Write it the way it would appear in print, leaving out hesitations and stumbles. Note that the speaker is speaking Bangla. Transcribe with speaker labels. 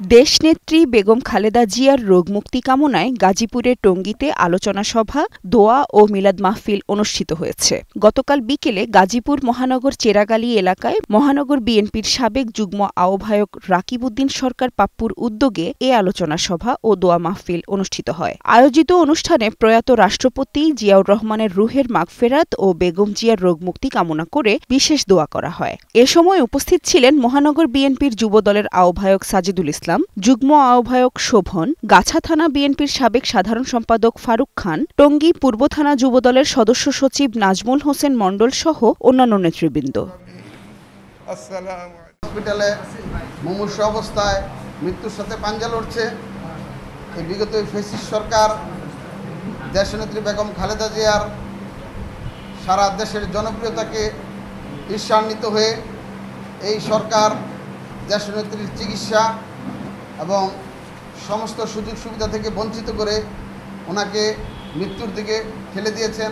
Speaker 1: দেশনেত্রী বেগম খালেদা জিয়ার রোগমুক্তি কামনায় গাজীপুরের টঙ্গীতে আলোচনা সভা, দোয়া ও মিলাদ মাহফিল অনুষ্ঠিত হয়েছে। গতকাল বিকেলে গাজীপুর মহানগর চেরাগালী এলাকায় মহানগর বিএনপির সাবেক যুগ্ম আহ্বায়ক রাকিব উদ্দিন সরকার পাপ্পুর উদ্যোগে এ আলোচনা সভা ও দোয়া মাহফিল অনুষ্ঠিত হয়। আয়োজিত অনুষ্ঠানে প্রয়াত রাষ্ট্রপতি জিয়াউর রহমানের রুহের মাগফেরাত ও বেগম জিয়ার রোগমুক্তি কামনা করে বিশেষ দোয়া করা হয়। এ সময় উপস্থিত ছিলেন মহানগর বিএনপির যুবদলের আহ্বায়ক সাজিদুল ইসলাম, যুগ্ম আহ্বায়ক শোভন, গাছা থানা বিএনপির সাবেক সাধারণ সম্পাদক ফারুক খান, টঙ্গী পূর্ব থানা যুবদলের সদস্য সচিব নাজমুল হোসেন মণ্ডল সহ অন্যান্য নেতৃবৃন্দ।
Speaker 2: হসপিটালে মুমূর্ষ অবস্থায় মৃত্যুর সাথে পাঞ্জা লড়ছে এই বিগত ফ্যাসিস্ট সরকার। দেশনেত্রী বেগম খালেদা জিয়ার সারা দেশের জনপ্রিয়তাকে ঈর্ষান্বিত হয়ে এই সরকার দেশনেত্রীর চিকিৎসা এবং সমস্ত সুযোগ সুবিধা থেকে বঞ্চিত করে ওনাকে মৃত্যুর দিকে ঠেলে দিয়েছেন।